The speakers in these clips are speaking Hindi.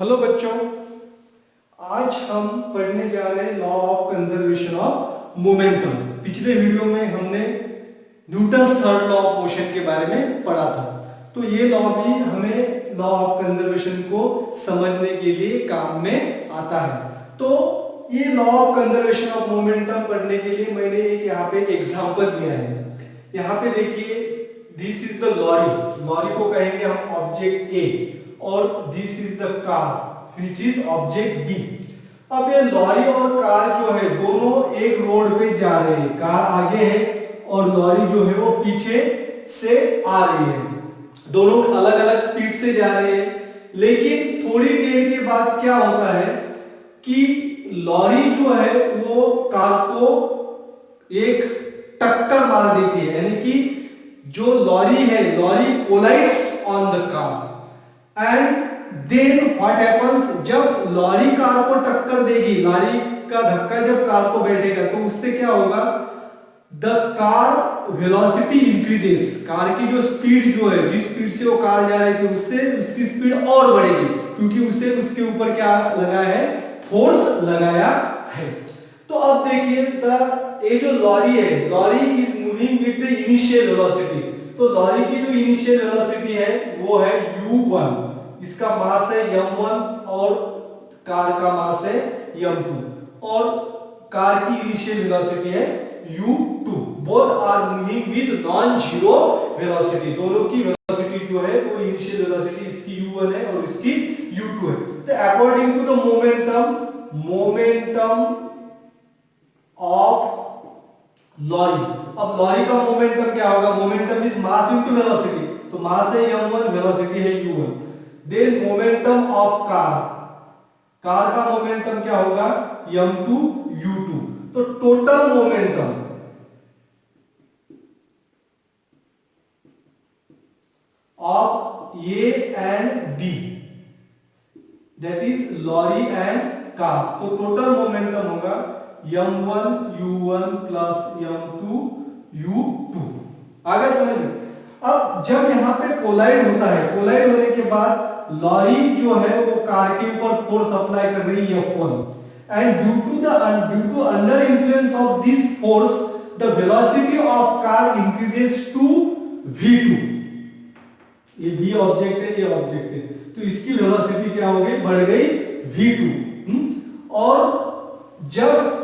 हेलो बच्चों, आज हम पढ़ने जा रहे हैं law of conservation of momentum. पिछले वीडियो में हमने Newton's third law of motion के बारे में पढ़ा था, तो ये लॉ भी हमें लॉ ऑफ कंजर्वेशन को समझने के लिए काम में आता है। तो ये law of conservation of momentum पढ़ने के लिए मैंने एक यहाँ पे एग्जाम्पल दिया है। यहाँ पे देखिए, this is the lorry. Lorry को कहेंगे हम ऑब्जेक्ट ए और this is the car which is object B. अब ये लॉरी और कार जो है दोनों एक रोड पे जा रहे हैं। कार आगे है और लॉरी जो है वो पीछे से आ रही है। दोनों अलग अलग स्पीड से जा रहे हैं, लेकिन थोड़ी देर के बाद क्या होता है कि लॉरी जो है वो कार को एक टक्कर मार देती है, यानी कि जो लॉरी है, lorry collides on the car and then what happens, जब लॉरी कार को टक्कर देगी, लॉरी का धक्का जब कार को बैठेगा तो उससे क्या होगा, the car velocity increases. Car की जो स्पीड जो है, जिस स्पीड से वो कार जा रही थी उससे उसकी स्पीड और बढ़ेगी, क्योंकि उसे उसके ऊपर क्या लगा है, फोर्स लगाया है। तो अब देखिए, ये जो लॉरी है, lorry is moving with the initial velocity. तो लॉरी की जो इनिशियल वेलोसिटी है वो है u1, इसका मास है m1 और कार का मास है m2, और कार की इनिशियल वेलोसिटी है u2। Both are moving with non zero velocity. दोनों की वेलोसिटी जो है वो इनिशियल वेलोसिटी इसकी u1 है और इसकी u2 है। तो according to the momentum of lorry, अब लॉरी का मोमेंटम क्या होगा, momentum is mass into velocity, तो मास है m1, वेलोसिटी है u1। Then momentum of car, car का मोमेंटम क्या होगा, m2 u2। तो total momentum of A and B, that is lorry and car, तो टोटल मोमेंटम होगा m1 u1 plus m2 u2। आगे समझ में। अब जब यहाँ पे कोलाइड होता है, कोलाइड होने के बाद लॉरी जो है वो कार के ऊपर फोर्स अप्लाई कर रही है F1, and due to under influence of this force the velocity of car increases to v2। ये v ऑब्जेक्ट है, ये ऑब्जेक्ट है, तो इसकी वेलोसिटी क्या हो गई, बढ़ गई v2। और जब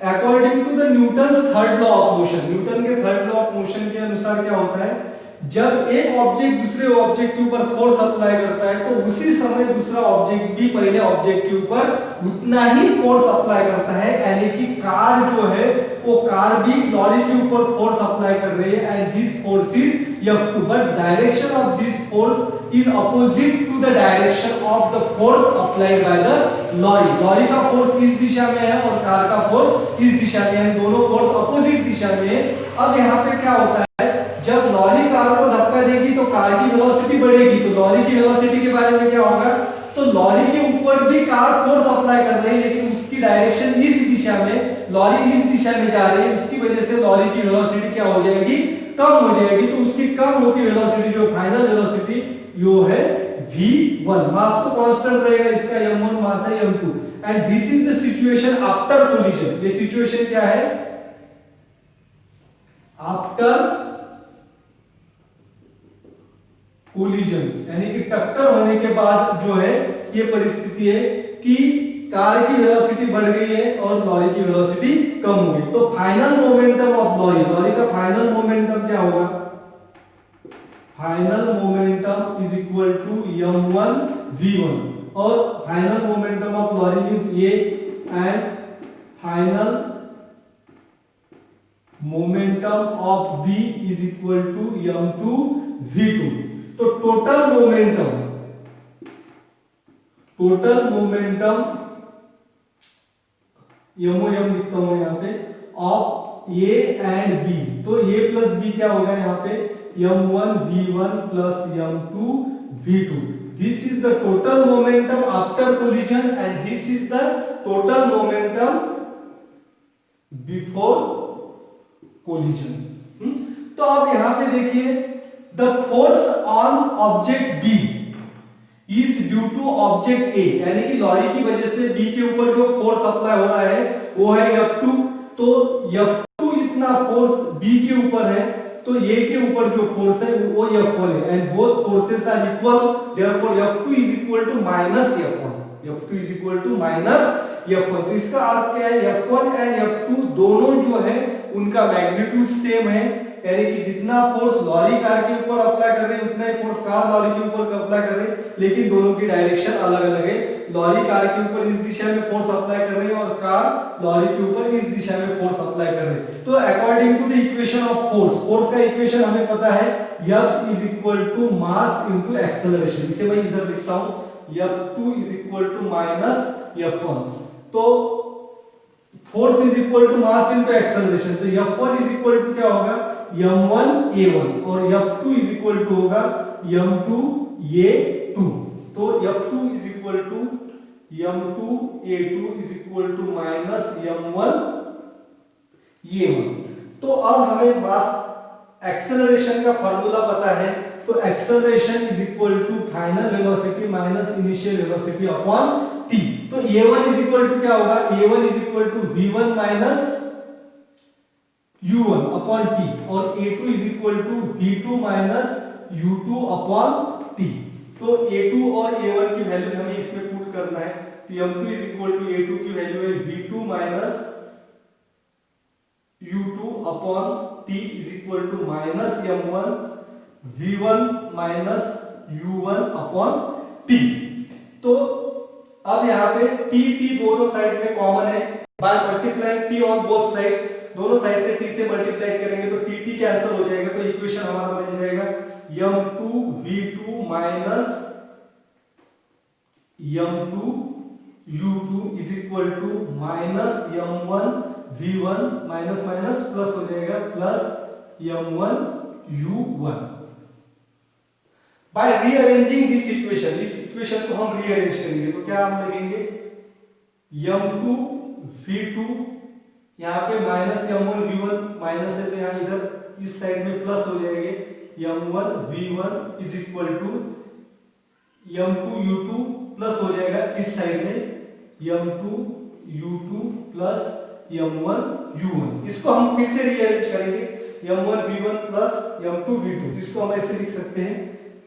according to the Newton's third law of motion, Newton के थर्ड लॉ ऑफ मोशन के अनुसार क्या होता है, जब एक ऑब्जेक्ट दूसरे ऑब्जेक्ट के ऊपर फोर्स अप्लाई करता है तो उसी समय दूसरा ऑब्जेक्ट भी पहले ऑब्जेक्ट के ऊपर उतना ही फोर्स अप्लाई करता है। यानी कि कार जो है वो कार भी लॉरी के ऊपर फोर्स अप्लाई कर रही है, and this force is F2, but direction of this force is opposite to the direction of the force applied by the lorry. Lorry का फोर्स इस दिशा में है और कार का फोर्स इस दिशा में है, दोनों फोर्स अपोजिट दिशा में है। अब यहाँ पे क्या होता है, जब लॉरी कार को धक्का देगी तो कार की वेलोसिटी बढ़ेगी, तो लॉरी की वेलोसिटी के बारे में क्या होगा, तो लॉरी के ऊपर भी कार फोर्स अप्लाई कर रही है, लेकिन उसकी डायरेक्शन इस दिशा में, लॉरी इस दिशा में जा रही है, उसकी वजह से लॉरी की वेलोसिटी क्या हो जाएगी, कम हो जाएगी। तो उसकी कम होती वेलोसिटी जो फाइनल वेलोसिटी वो है v1। मास तो कांस्टेंट रहेगा, इसका m1 मास है m2, and this is the situation after collision. ये सिचुएशन क्या है, आफ्टर कोलिजन, यानी कि टक्कर होने के बाद जो है ये परिस्थिति है कि कार की वेलोसिटी बढ़ गई है और लॉरी की वेलोसिटी कम हो गई। तो final momentum of lorry, lorry का फाइनल मोमेंटम क्या होगा, final momentum is equal to m1 v1, और final momentum of lorry means ये, and final momentum of b is equal to m2 v2। तो टोटल मोमेंटम एमओएम लिखता हूं यहां पे, ऑफ ए एंड बी। तो ए प्लस बी क्या होगा यहाँ पे, m1 v1 plus m2 v2। This is the total momentum after collision and this is the total momentum before collision. तो आप यहां पे देखिए, the force on object B is due to object A, यानी कि लॉरी की वजह से बी के ऊपर जो फोर्स अप्लाई हो रहा है वो है F2। तो F2 इतना फोर्स बी के ऊपर है, तो ए के ऊपर जो फोर्स है वो F1 है, and both forces are equal, therefore F2 is equal to minus F1। F2 is equal to minus F1। तो इसका अर्थ क्या है, F1 एंड F2 दोनों जो है उनका मैग्नीट्यूड सेम है, यानी कि जितना फोर्स लॉरी कार के ऊपर अप्लाई कर रहे हैं उतना ही फोर्स कार लॉरी के ऊपर अप्लाई कर रहे हैं, लेकिन दोनों की डायरेक्शन अलग अलग है। लॉरी कार के ऊपर इस दिशा में फोर्स अप्लाई कर रहे हैं और कार लॉरी के ऊपर इस दिशा में फोर्स अप्लाई कर रहे हैं। तो according to the equation of force, force का इक्वेशन हमें पता है F is equal to mass into acceleration. इसे मैं इधर लिखता हूं, F2 is equal to minus F1। तो force is equal to mass into acceleration, तो F1 इज इक्वल टू क्या होगा, m1 a1, और F2 इज इक्वल टू होगा m2 a2। तो F2 is equal to m2 a2 is equal to minus m1 a1। तो अब हमें मास एक्सेलरेशन का फार्मूला पता है, तो acceleration is equal to final velocity minus initial velocity upon t। तो a1 इज इक्वल टू क्या होगा, a1 is equal to v1 minus u1 upon t, और a2 is equal to v2 minus u2 upon t। तो a2 और a1 की वैल्यूज हमें इसमें पुट करना है, तो m2 is equal to a2 की वैल्यू है v2 minus u2 upon t is equal to minus m1 v1 minus u1 upon t। तो अब यहाँ पे t दोनों साइड में कॉमन है, by multiplying t on both sides, दोनों साइड से t से मल्टीप्लाई करेंगे तो t कैंसिल हो जाएगा, तो इक्वेशन हमारा बन जाएगा m2 v2 minus m2 u2 is equal to minus m1 v1 minus minus plus हो जाएगा plus m1 u1। By rearranging this equation, इस इक्वेशन को हम रीअरेंज करेंगे तो क्या हम लिखेंगे, m2 v2, यहाँ पे माइनस m1 v1 माइनस है तो यहाँ इधर इस साइड में प्लस हो जाएंगे, m1 v1 is equal to m2 u2 plus हो जाएगा इस साइड में m2 u2 plus m1 u1। इसको हम फिर से रीअरेंज करेंगे, m1 v1 plus m2 v2, इसको हम ऐसे लिख सकते हैं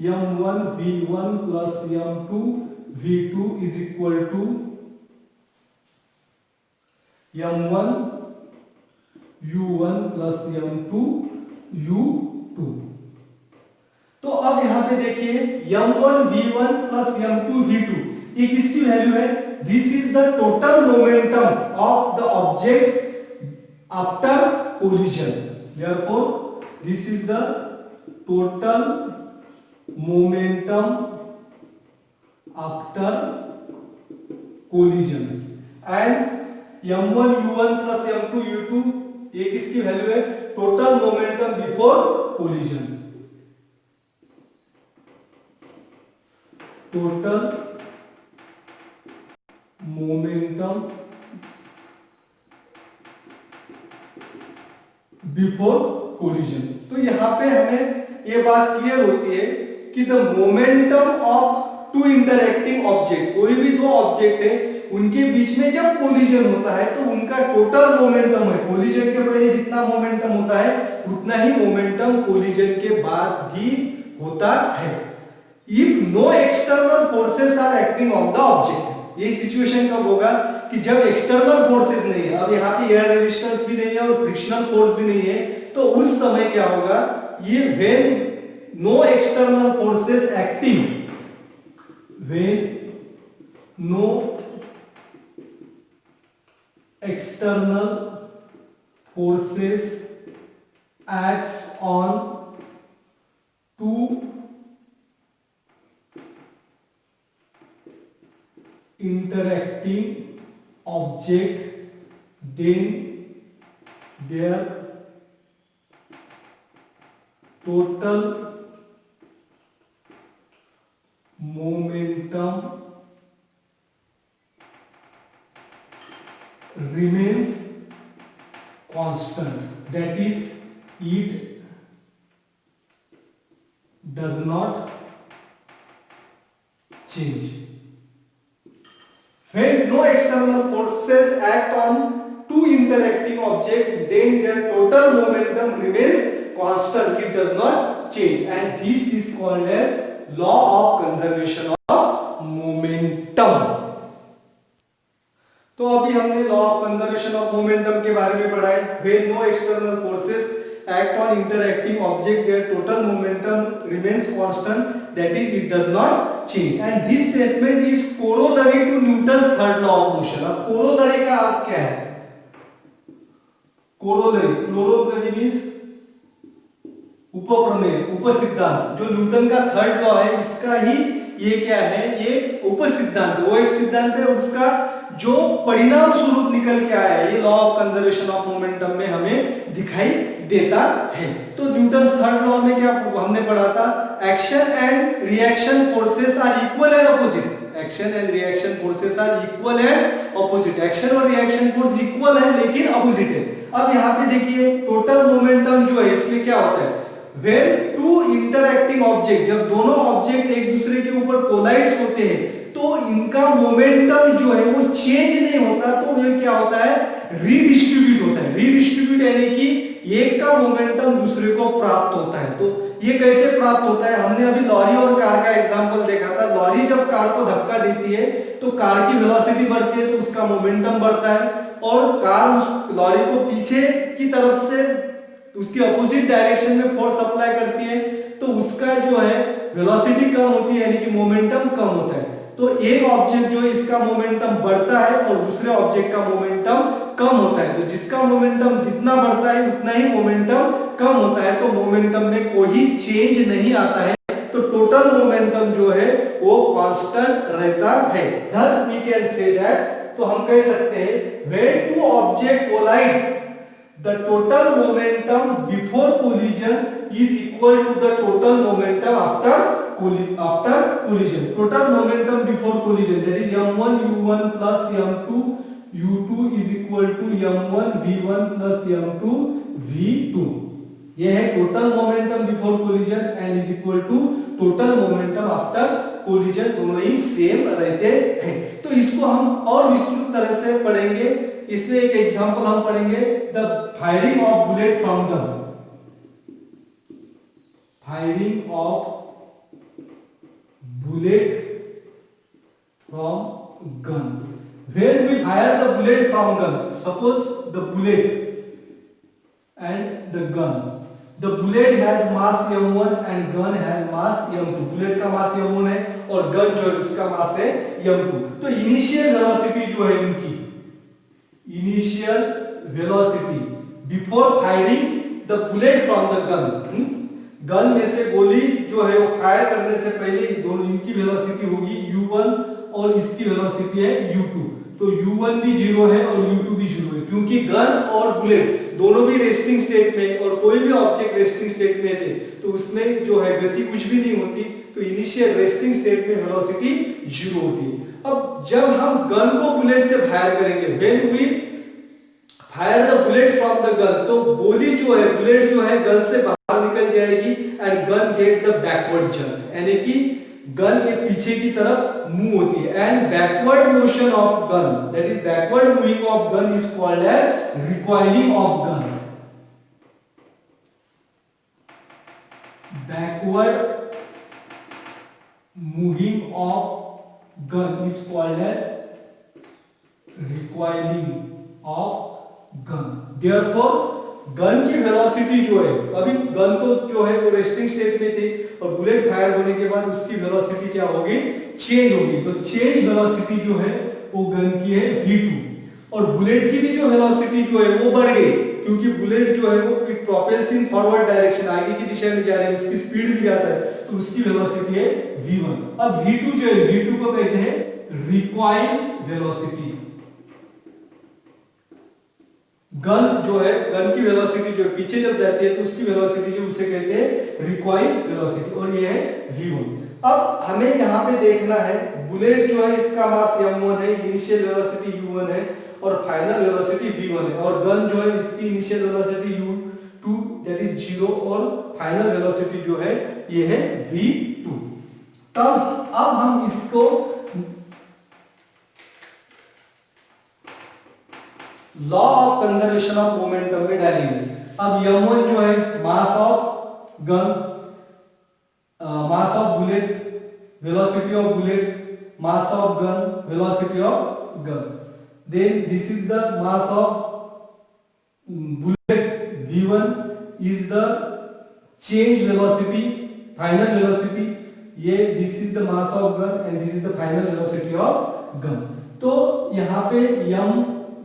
m1 v1 plus m2 v2 is equal to m1 u1 plus m2 u2। तो अब यहां पे देखिए m1 v1 plus m2 v2 ये किसकी वैल्यू है, this is the total momentum of the object after collision, therefore this is the total momentum after collision, and m1 u1 plus m2 u2 ये किसकी वैल्यू है, total momentum before collision, total momentum before collision. तो यहां पे हमें ये बात क्लियर होती है कि the momentum of two interacting object, कोई भी दो ऑब्जेक्ट है उनके बीच में जब कोलिजन होता है तो उनका टोटल मोमेंटम है, कोलिजन के पहले जितना मोमेंटम होता है उतना ही मोमेंटम कोलिजन के बाद भी होता है, if no external forces are acting on the object. ये सिचुएशन कब होगा कि जब एक्सटर्नल फोर्सेस नहीं है, अब यहाँ पे एयर रेजिस्टेंस भी नहीं है और फ्रिक्शनल फोर्स भी नहीं है, तो उस समय क्या होगा, ये when no external forces acting, when no external forces acts on two interacting object, then their total momentum remains constant, that is it does not change. When no external forces act on two interacting objects, then their total momentum remains constant. It does not change, and this is called as law of conservation of momentum. तो अभी हमने law of conservation of momentum के बारे में पढ़ा है. When no external forces act on interacting object, their total momentum remains constant. That is, it does not change. And this statement is corollary to Newton's third law of motion. अब corollary का अर्थ क्या है? Corollary means उपप्रमेय, उपसिद्धांत. जो न्यूटन का थर्ड लॉ है, इसका ही ये क्या है? ये उपसिद्धांत. वो एक सिद्धांत है, उसका जो परिणाम स्वरूप निकल के आया है, ये law of conservation of momentum में हमें दिखाई देता है. तो न्यूटन्स थर्ड लॉ में क्या हमने पढ़ा था? Action and reaction forces are equal and opposite. Action and reaction forces are equal and opposite. Action और रिएक्शन फोर्स इक्वल है लेकिन अपोजिट है. अब यहाँ पे देखिए टोटल मोमेंटम जो है, इसमें क्या होता है? When two interacting object, जब दोनों ऑब्जेक्ट एक दूसरे के ऊपर कोलाइड्स होते हैं, तो इनका मोमेंटम जो है वो चेंज नहीं होता. तो ये क्या होता है? रीडिस्ट्रीब्यूट होता है. रीडिस्ट्रीब्यूट यानी कि एक का मोमेंटम दूसरे को प्राप्त होता है. तो ये कैसे प्राप्त होता है? हमने अभी लॉरी और कार का एग्जांपल देखा था. लॉरी जब कार को धक्का देती है तो कार की वेलोसिटी बढ़ती है, तो उसका मोमेंटम बढ़ता है, और कार उस लॉरी को पीछे की तरफ से उसकी अपोजिट डायरेक्शन में फोर्स अप्लाई करती है, तो उसका जो है वेलोसिटी कम होती है, यानी कि मोमेंटम कम होता है. तो एक ऑब्जेक्ट जो इसका मोमेंटम बढ़ता है और दूसरे ऑब्जेक्ट का मोमेंटम कम होता है. तो जिसका मोमेंटम जितना बढ़ता है उतना ही मोमेंटम कम होता है. तो मोमेंटम में कोई चेंज नहीं आता है. तो टोटल मोमेंटम जो है वो कांस्टेंट रहता है. Thus we can say that, तो हम कह सकते हैं when two objects collide, the total momentum before collision is equal to the total momentum after collision. Total momentum before collision, that is m1 u1 plus m2 u2 is equal to m1 v1 plus m2 v2. ये है total momentum before collision and is equal to total momentum after collision. दोनों ही सेम रहते हैं. तो इसको हम और विस्तृत तरह से पढ़ेंगे. इसमें एक एग्जांपल हम पढ़ेंगे, the firing of bullet from gun. Firing of bullet from gun. When we fire the bullet from gun, suppose the bullet and the gun. The bullet has mass m1 and gun has mass m2. Bullet का मास m1 है और गन जो है उसका मास है m2. तो इनिशियल वेलोसिटी जो है उनकी, initial velocity before firing the bullet from the gun, gun में से गोली जो है वो फायर करने से पहले दोनों इनकी वेलोसिटी होगी u1 और इसकी वेलोसिटी है u2. तो u1 भी 0 है और u2 भी 0 है, क्योंकि गन और बुलेट दोनों भी रेस्टिंग स्टेट में, और कोई भी ऑब्जेक्ट रेस्टिंग स्टेट में थे तो उसमें जो है गति कुछ भी नहीं होती. तो इनिशियल रेस्टिंग स्टेट में वेलोसिटी 0 होती है. अब जब हम गन को बुलेट से फायर करेंगे, when we fire the bullet from the gun, तो गोली जो है, बुलेट जो है गन से बाहर निकल जाएगी and gonna get the backward jump, यानी कि गन ये पीछे की तरफ मूव होती है. And backward motion of gun, that is backward moving of gun is called as recoiling of gun. Backward moving of gun is called as recoiling of gun. Therefore gun की वेलोसिटी जो है, अभी गन तो जो है वो रेस्टिंग स्टेट में थी और बुलेट फायर होने के बाद उसकी वेलोसिटी क्या होगी? चेंज होगी. तो चेंज वेलोसिटी जो है वो गन की है v2, और बुलेट की भी जो वेलोसिटी जो है वो बढ़ गई, क्योंकि बुलेट जो है वो एक प्रोपेल्स इन फॉरवर्ड डायरेक्शन, आगे की दिशा में जा रही है, उसकी स्पीड भी ज्यादा है, तो उसकी वेलोसिटी है v1. अब v2 जो है, v2 को कहते हैं रिकॉइल वेलोसिटी. गन जो है, गन की वेलोसिटी जो पीछे जब जाती है तो उसकी वेलोसिटी जो उसे कहते हैं रिकॉइल वेलोसिटी, और ये है v1. अब हमें यहाँ पे देखना है, बुलेट जो है इसका मास m1 है, इनिशियल वेलोसिटी u1 है और फाइनल वेलोसिटी v1 है, और गन जो है इसकी initial velocity u2 that is 0 और फाइनल वेलोसिटी जो है ये है v2. तब अब हम इसको law of conservation of momentum में डालेंगे। अब m1 जो है mass of gun, mass of bullet, velocity of bullet, mass of gun, velocity of gun. Then this is the mass of bullet, v1 is the change velocity, final velocity, ये this is the mass of gun and this is the final velocity of gun. तो यहाँ पे m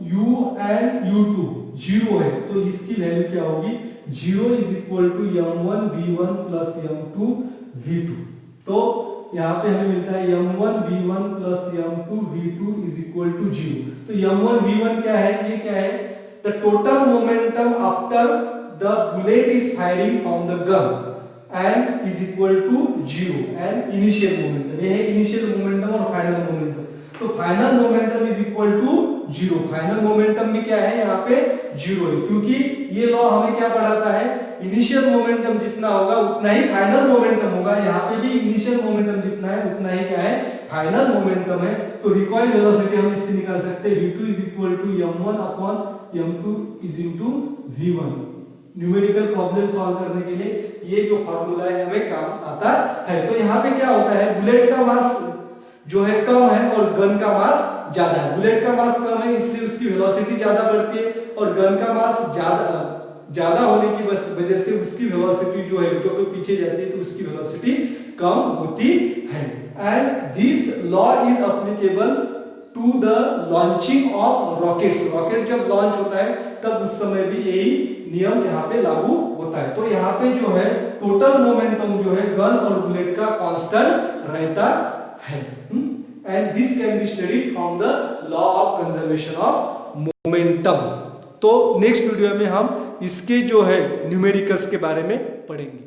u and u2 zero है, तो इसकी वैल्यू क्या होगी, 0 is equal to m1 v1 plus m2 v2। तो यहाँ पे हमें मिलता है m1 v1 plus m2 v2 is equal to 0। तो m1 v1 क्या है, ये क्या है, the total momentum after the bullet is firing from the gun and is equal to 0 and initial momentum, ये है इनिशियल मोमेंटम और फाइनल मोमेंटम। तो final momentum is equal to 0। Final momentum में क्या है, यहाँ पे 0 है, क्योंकि ये लॉ हमें क्या पढ़ाता है, इनिशियल मोमेंटम जितना होगा उतना ही फाइनल मोमेंटम होगा। यहाँ पे भी इनिशियल मोमेंटम जितना है उतना ही क्या है, फाइनल मोमेंटम है। तो रिकॉइल वेलोसिटी हम इससे निकाल सकते हैं, v2 is equal to m1 upon m2 is into v1। Numerical problem solve करने के लिए ये जो फार्मूला है हमें काम आता है। तो यहाँ पे क्या होता है, बुलेट का मास जो है कम है और गन का मास ज्यादा है। बुलेट का मास कम है इसलिए उसकी वेलोसिटी ज्यादा बढ़ती है, और गन का मास ज्यादा होने की वजह से उसकी वेलोसिटी जो है जो पीछे जाती है तो उसकी वेलोसिटी कम होती है। And this law is applicable to the launching of rockets. Rocket जब लॉन्च होता है तब उस समय भी यही नियम यहाँ पे लागू होता है। तो यहाँ पे जो है टोटल मोमेंटम जो है गन और बुलेट का कांस्टेंट रहता है। And this can be studied from the law of conservation of momentum. तो नेक्स्ट वीडियो में हम इसके जो है न्यूमेरिकल्स के बारे में पढ़ेंगे।